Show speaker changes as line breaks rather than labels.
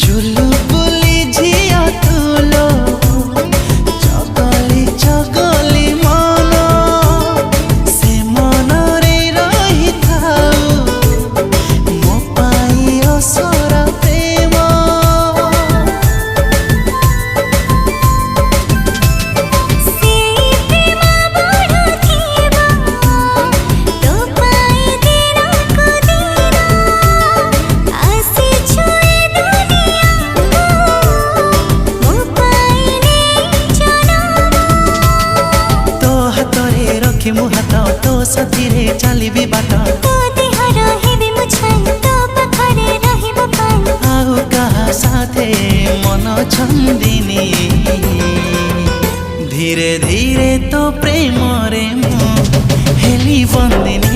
चुलु बुली झिया तुलो चगली चगली मन से मन रे रही थाऊ मो पाई असरा प्रेम
से प्रेम बड़ थेबा तो पाई देना को देना आसे छुए दुनिया मो पाई ने जनम
तो हाथरे रखी मु हाथ तो साथी रे चलीबी बाट
तो देह रहिबे मु छाई तो पाखरे रहिबो पाई
आउ कहा साथे मन छंदिनी धीरे धीरे तो प्रेम रे मु हेली बंदिनी।